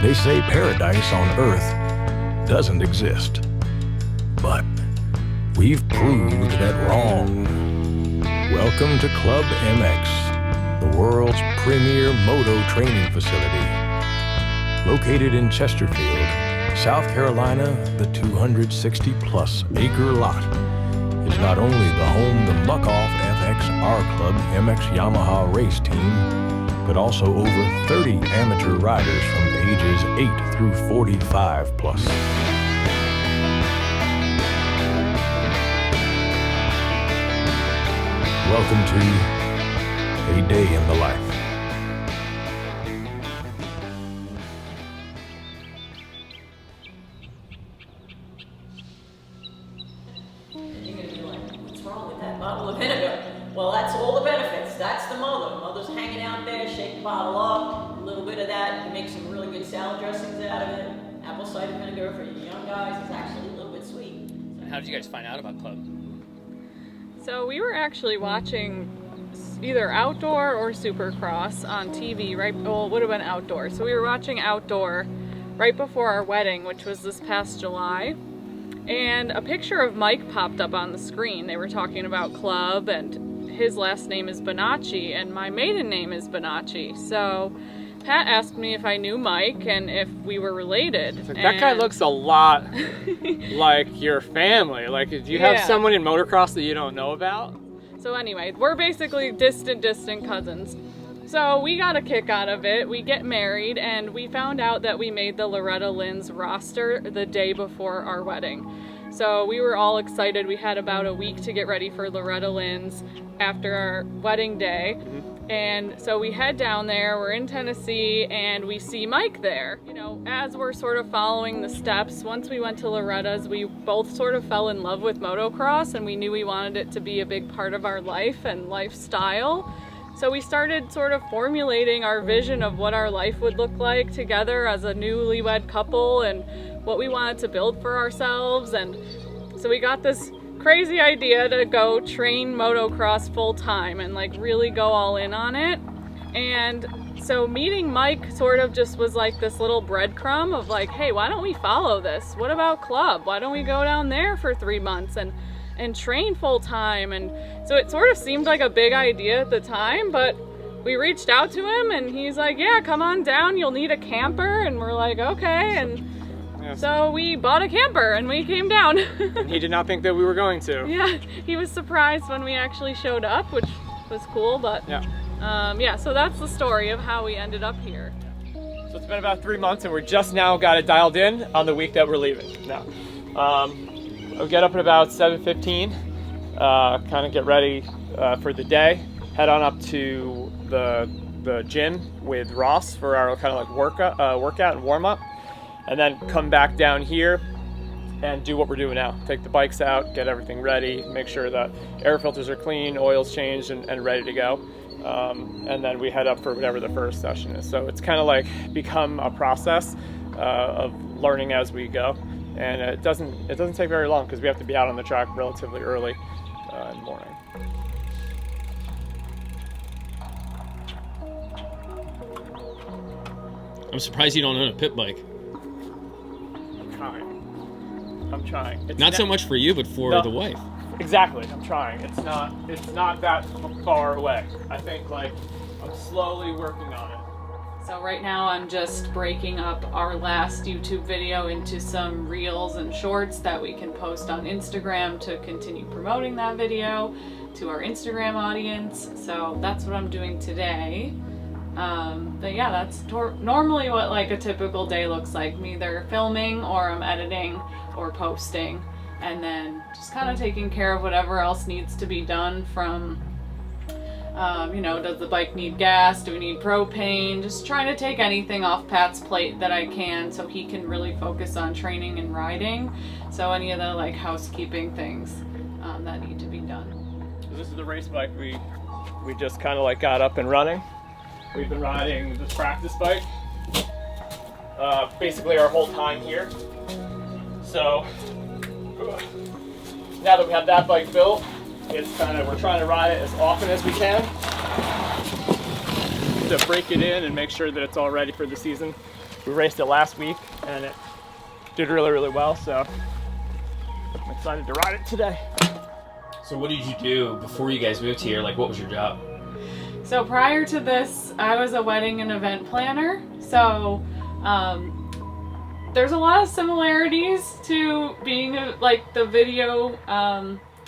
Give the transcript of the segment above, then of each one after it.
They say paradise on Earth doesn't exist, but we've proved that wrong. Welcome to ClubMX, the world's premier moto training facility. Located in Chesterfield, South Carolina, the 260-plus acre lot is not only the home to muc-off FX R Club MX Yamaha race team, but also over 30 amateur riders from ages 8 through 45 plus. Welcome to A Day in the Life. You're going to be like, what's wrong with that bottle of vinegar? Well, that's all the benefits. That's the mother. Mother's hanging out there, shake the bottle up, a little bit of that. You can make some really good salad dressings out of it. Apple cider vinegar for you young guys is actually a little bit sweet. How did you guys find out about Club? So we were actually watching either Outdoor or Supercross on TV, right? Well, it would have been Outdoor. So we were watching Outdoor right before our wedding, which was this past July. And a picture of Mike popped up on the screen. They were talking about Club, and his last name is Bonacci, and my maiden name is Bonacci. So Pat asked me if I knew Mike and if we were related. So that guy looks a lot like your family. Like, do you have someone in motocross that you don't know about? So anyway, we're basically distant cousins. So we got a kick out of it. We get married, and we found out that we made the Loretta Lynn's roster the day before our wedding. So we were all excited. We had about a week to get ready for Loretta Lynn's after our wedding day. And so we head down there, we're in Tennessee, and we see Mike there. You know, as we're sort of following the steps, once we went to Loretta's, we both sort of fell in love with motocross, and we knew we wanted it to be a big part of our life and lifestyle. So we started sort of formulating our vision of what our life would look like together as a newlywed couple and what we wanted to build for ourselves. And so we got this crazy idea to go train motocross full time and like really go all in on it. And so meeting Mike sort of just was like this little breadcrumb of like, hey, why don't we follow this? What about Club? Why don't we go down there for 3 months and train full time? And so it sort of seemed like a big idea at the time, but we reached out to him and he's like, yeah, come on down, you'll need a camper. And we're like, okay. And so we bought a camper and we came down. And he did not think that we were going to. Yeah, he was surprised when we actually showed up, which was cool, but yeah, so that's the story of how we ended up here. So it's been about 3 months and we're just now got it dialed in on the week that we're leaving now. I'll get up at about 7:15, kind of get ready for the day, head on up to the gym with Ross for our kind of like workout and warm up, and then come back down here and do what we're doing now. Take the bikes out, get everything ready, make sure that air filters are clean, oil's changed and ready to go. And then we head up for whatever the first session is. So it's kind of like become a process of learning as we go. And it doesn't take very long because we have to be out on the track relatively early in the morning. I'm surprised you don't own a pit bike. I'm trying. It's not so much for you, but for the wife. Exactly. I'm trying. It's not that far away. I think like I'm slowly working on it. So right now I'm just breaking up our last YouTube video into some reels and shorts that we can post on Instagram to continue promoting that video to our Instagram audience. So that's what I'm doing today. But yeah, that's normally what like a typical day looks like. I'm either filming or I'm editing or posting, and then just kind of taking care of whatever else needs to be done from you know, does the bike need gas? Do we need propane? Just trying to take anything off Pat's plate that I can so he can really focus on training and riding. So any of the like housekeeping things that need to be done. So this is the race bike we just kind of like got up and running. We've been riding this practice bike basically our whole time here. So now that we have that bike built, it's kind of, we're trying to ride it as often as we can to break it in and make sure that it's all ready for the season. we raced it last week and it did really, really well. So I'm excited to ride it today. So what did you do before you guys moved here? Like, what was your job? So prior to this, I was a wedding and event planner. So there's a lot of similarities to being like the video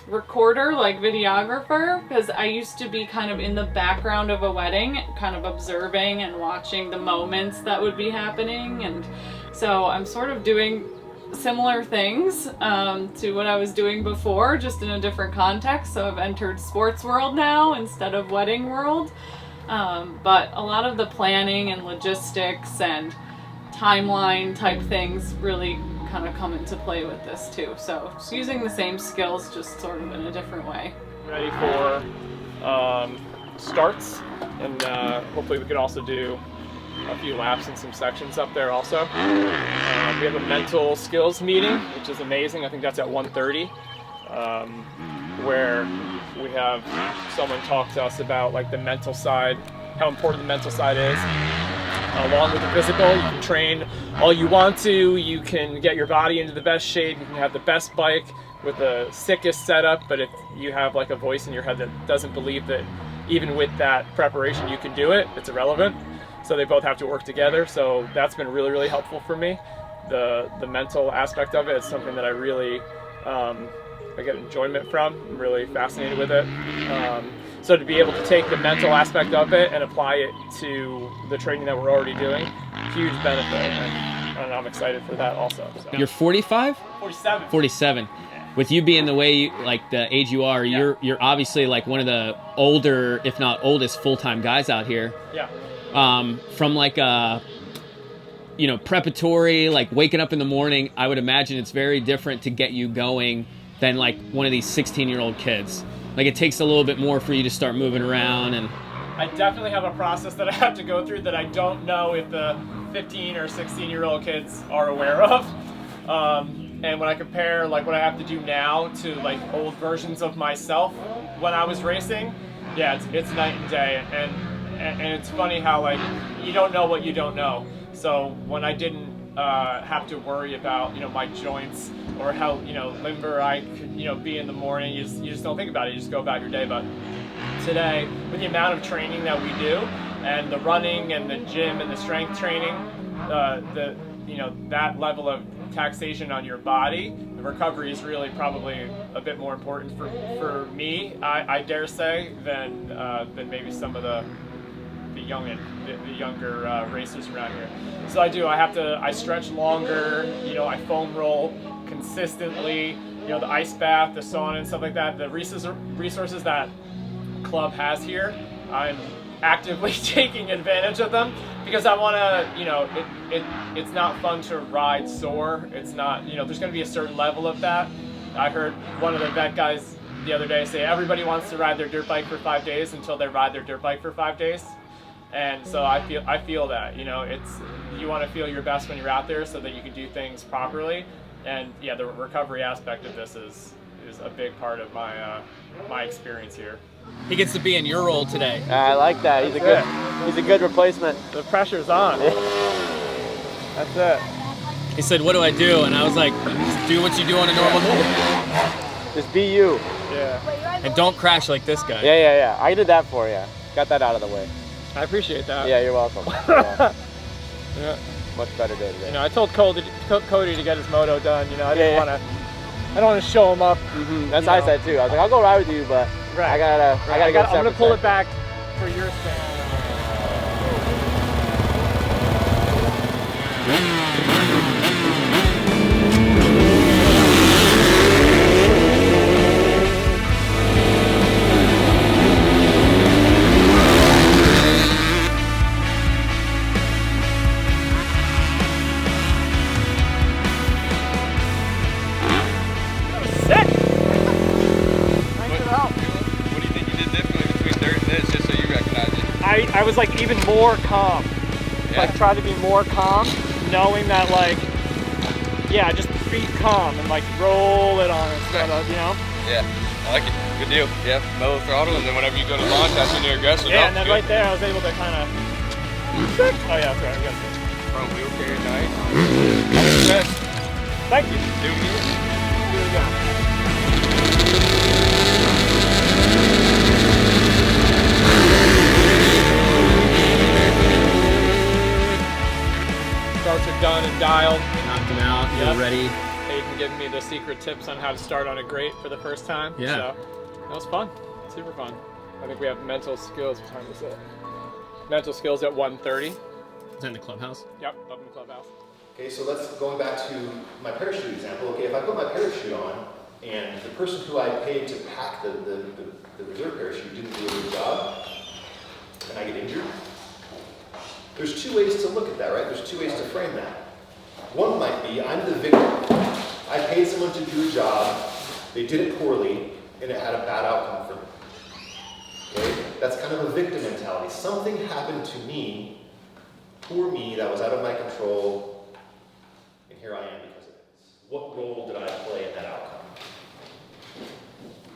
recorder, like videographer, because I used to be kind of in the background of a wedding, kind of observing and watching the moments that would be happening. And so I'm sort of doing similar things to what I was doing before, just in a different context. So I've entered sports world now instead of wedding world. But a lot of the planning and logistics and timeline type things really kind of come into play with this too. So just using the same skills, just sort of in a different way. Ready for starts, and hopefully we could also do a few laps in some sections up there also. We have a mental skills meeting, which is amazing. I think that's at 1:30, where we have someone talk to us about like the mental side, how important the mental side is. Along with the physical, you can train all you want to, you can get your body into the best shape, you can have the best bike with the sickest setup, but if you have like a voice in your head that doesn't believe that even with that preparation you can do it, it's irrelevant. So they both have to work together. So that's been really, really helpful for me. The mental aspect of it is something that I really I get enjoyment from. I'm really fascinated with it. So to be able to take the mental aspect of it and apply it to the training that we're already doing, huge benefit, and I'm excited for that also. So. You're 45? 47. 47. With you being the way, like the age you are, Yeah. you're obviously like one of the older, if not oldest, full-time guys out here. Yeah. From like a, preparatory, like waking up in the morning, I would imagine it's very different to get you going than like one of these 16-year-old kids. Like it takes a little bit more for you to start moving around. And I definitely have a process that I have to go through that I don't know if the 15 or 16-year-old kids are aware of. And when I compare like what I have to do now to like old versions of myself when I was racing, yeah, it's night and day. And it's funny how like you don't know what you don't know. So when I didn't have to worry about my joints or how limber I could be in the morning, you just don't think about it. You just go about your day. But today, with the amount of training that we do, and the running and the gym and the strength training, that level of taxation on your body, the recovery is really probably a bit more important for me, I dare say, than maybe some of the younger racers around here. So I stretch longer, I foam roll consistently, the ice bath, the sauna and stuff like that. The resources that Club has here, I'm actively taking advantage of them because I want to, it's not fun to ride sore. It's not, there's going to be a certain level of that. I heard one of the vet guys the other day say everybody wants to ride their dirt bike for 5 days until they ride their dirt bike for 5 days. And so I feel that, you want to feel your best when you're out there so that you can do things properly. And yeah, the recovery aspect of this is a big part of my experience here. he gets to be in your role today. I like that. He's a good replacement. The pressure's on. That's it. He said, "What do I do?" And I was like, "Just do what you do on a normal day. Just be you. Yeah. And don't crash like this guy." Yeah. I did that for you. Got that out of the way. I appreciate that. Yeah, you're welcome. Yeah. Yeah. Much better day today. I told Cody to get his moto done. I didn't want to show him up. That's what I said too. I was like, I'll go ride with you, but Right. I gotta go. I'm gonna pull it back for your sake. I was like even more calm. Yeah. Like try to be more calm, knowing that just be calm and like roll it on instead of, Yeah, I like it. Good deal. Yeah, mellow throttle, and then whenever you go to launch, that's when you're aggressive. Yeah, and then right there I was able to kind of, oh yeah, that's right, we got it. front wheel carry nice. All the best. Thank you. Do it again. Do it again. Starts are done and dialed. Knocked them out. Yep. You're ready. Hayden giving me the secret tips on how to start on a grate for the first time. Yeah. So that was fun. Super fun. I think we have mental skills. What time is it? Mental skills at 1:30. Is that in the clubhouse? Yep, up in the clubhouse. Okay, so going back to my parachute example. Okay, if I put my parachute on and the person who I paid to pack the reserve parachute didn't do a good job and I get injured, there's two ways to look at that, right? There's two ways to frame that. One might be, I'm the victim. I paid someone to do a job, they did it poorly, and it had a bad outcome for me. Okay? That's kind of a victim mentality. Something happened to me, poor me, that was out of my control, and here I am because of it. What role did I play in that outcome?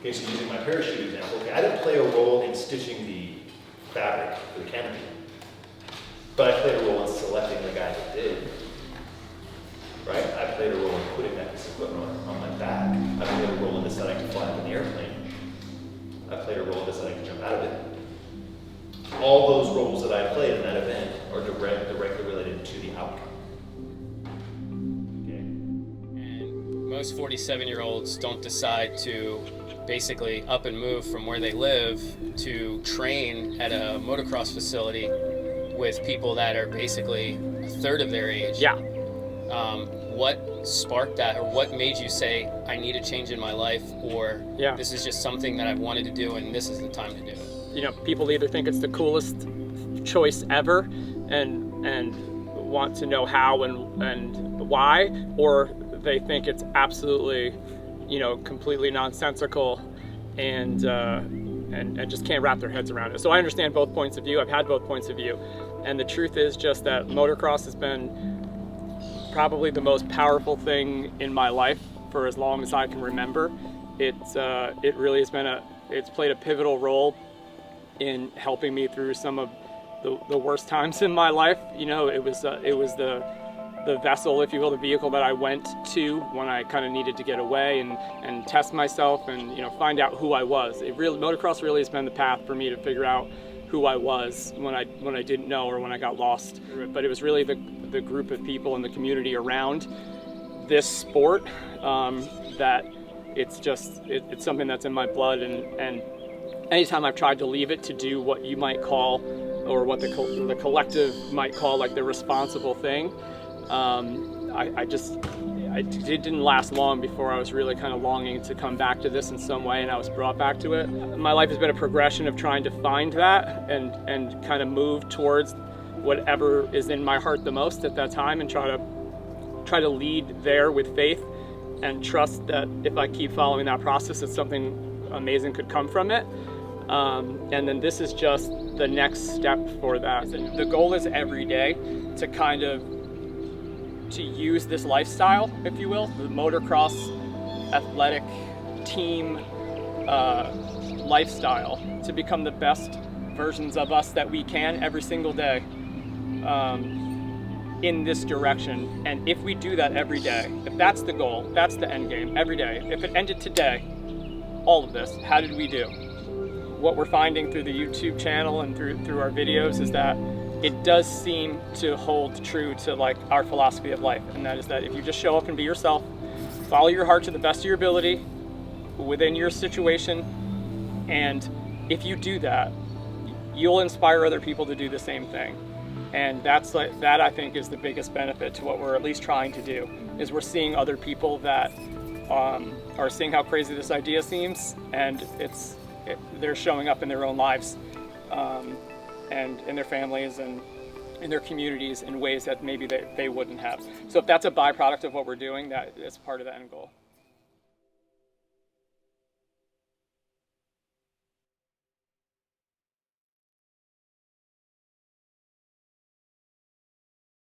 Okay, so using my parachute example, okay, I didn't play a role in stitching the fabric for the canopy, but I played a role in selecting the guy that did. Right? I played a role in putting that piece of equipment on my back. I played a role in deciding to fly up in the airplane. I played a role in deciding to jump out of it. All those roles that I played in that event are directly related to the outcome. Okay. And most 47-year-olds don't decide to basically up and move from where they live to train at a motocross facility with people that are basically a third of their age. Yeah. What sparked that, or what made you say, I need a change in my life, or this is just something that I've wanted to do and this is the time to do it? You know, people either think it's the coolest choice ever and want to know how and why, or they think it's absolutely, you know, completely nonsensical and just can't wrap their heads around it. So I understand both points of view. I've had both points of view. And the truth is just that motocross has been probably the most powerful thing in my life for as long as I can remember. It really has been it's played a pivotal role in helping me through some of the worst times in my life. You know, it was the vessel, if you will, the vehicle that I went to when I kind of needed to get away and test myself and, you know, find out who I was. Motocross really has been the path for me to figure out who I was when I didn't know or when I got lost. But it was really the group of people in the community around this sport that it's something that's in my blood, and anytime I've tried to leave it to do what you might call, or what the collective might call, like the responsible thing, it didn't last long before I was really kind of longing to come back to this in some way, and I was brought back to it. My life has been a progression of trying to find that and kind of move towards whatever is in my heart the most at that time, and try to lead there with faith and trust that if I keep following that process, that something amazing could come from it. And then this is just the next step for that. The goal is every day to use this lifestyle, if you will, the motocross athletic team lifestyle, to become the best versions of us that we can every single day in this direction. And if we do that every day, if that's the goal, that's the end game, every day. If it ended today, all of this, how did we do? What we're finding through the YouTube channel and through our videos is that it does seem to hold true to like our philosophy of life, and that is that if you just show up and be yourself, follow your heart to the best of your ability within your situation, and if you do that, you'll inspire other people to do the same thing. And that I think is the biggest benefit to what we're at least trying to do, is we're seeing other people that are seeing how crazy this idea seems, and they're showing up in their own lives and in their families and in their communities in ways that maybe they wouldn't have. So if that's a byproduct of what we're doing, that is part of the end goal.